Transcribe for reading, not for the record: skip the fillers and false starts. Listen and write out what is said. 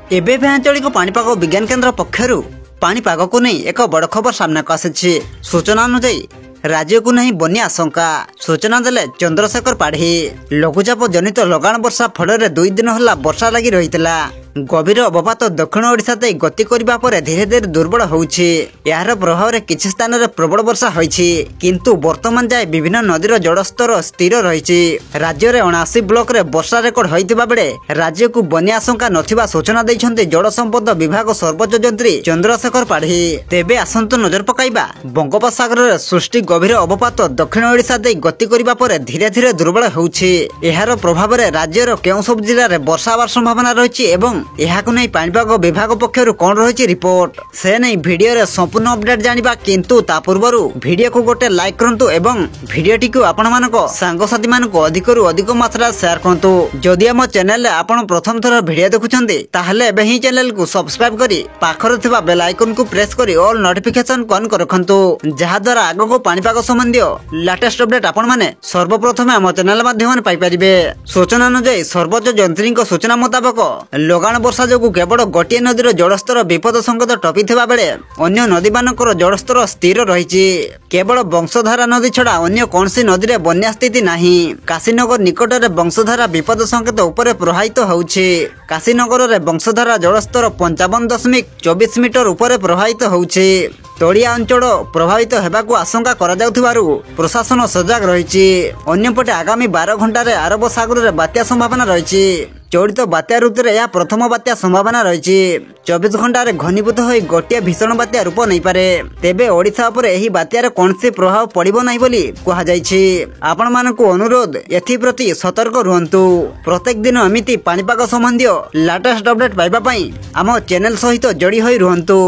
एबे आंचलिक पाणीपाग विज्ञान केन्द्र पक्षरु पाणीपाग को नहीं एक बड़ खबर सामना को आसी। सूचना अनुଯାयी राज्य को नहीं बन्या आशंका। सूचना देले चंद्रशेखर पाढ़ी। लघुचाप जनित लगाण वर्षा फल 2 दिन होला वर्षा लगी रही। गभीर अवपात दक्षिण ओडिशा तई गति करबा परे धीरे धीरे दुर्बल होउछि। यार प्रभाव रे किछि स्थान रे प्रबल वर्षा होइछि, किंतु वर्तमान जाय विभिन्न नदीर जलस्तर स्थिर रहिछि। राज्य रे 79 ब्लॉक रे वर्षा रेकर्ड होइतिबा बेले राज्य को बन्या आशंका नथिबा सूचना दैछन्ते जल संपद विभाग सर्वोच्च जंत्री चंद्रशेखर पाढ़ी। तेबे आसंतो नजर पकाइबा बंगोपसागर रे सृष्टि गभीर अवपात दक्षिण ओडिशा तई गति करबा परे धीरे धीरे दुर्बल होउछि। यार प्रभाव रे राज्य रो केउ सब जिल्ला रे वर्षा होबार संभावना रहिछि एवं यहाकु नै पाणीपाग विभाग पक्षरु कोन रहिछि रिपोर्ट से नै भिडियो रे संपूर्ण अपडेट जानिबा। किंतु ता पूर्वरु भिडियो को गोटे लाइक करंतु एवं भिडियोटी को आपण मानको सांगसाथी मानको अधिकरु अधिक मात्रा शेयर करंतु। जदि हम चैनल रे आपण प्रथम थर भिडियो देखुछन्ते ताहले एबे ही चैनल को सब्सक्राइब करी पाखर थिबा बेल आइकन को प्रेस करी ऑल नोटिफिकेशन ऑन कर रखंतु, जहा द्वारा आगो पाणीपाग संबंधी लेटेस्ट अपडेट आपण माने सर्वप्रथम हम चैनल माध्यम पाई परिबे। सूचना अनुसार सर्वोच्च जंत्री सूचना मुताबिक लगाण वर्षा जो केवल गोटे नदीर जलस्तर विपद संकेत टपी बेले अन्य नदी मानकर जलस्तर स्थिर रही। केवल वंशधारा नदी छड़ा अन्य कौन सी नदी में बन्या स्थिति नहीं। काशीनगर निकट में वंशधारा विपद संकेत उपर प्रवाहित होउछि। काशीनगर में वंशधारा जलस्तर 55.24 मीटर उपर प्रवाहित होउछि। तलिया अंचल प्रभावित होगाकू आशंका करा जाउथिबारु प्रशासन सजग रही। अन्यपटे आगामी 12 घंटे अरब सागर में बात्या संभावना रही। चलित बात्या ऋतु में यह प्रथम बात्या संभावना रही। 24 घंटे घनीभूत हो गोटे भीषण बात्या रूप नहीं पारे। तेबे ओडिशा उपर एही बात्यार कौनसी प्रभाव पड़िबो नहीं बोली कहा जायछि। आपण मानकु अनुरोध एथि प्रति सतर्क रुहंतु। प्रत्येक दिन एमिति पाणीपाग संबंधी लेटेस्ट अपडेट पाइबा पई आम चैनल सहित जोड़ी होई रुहंतु।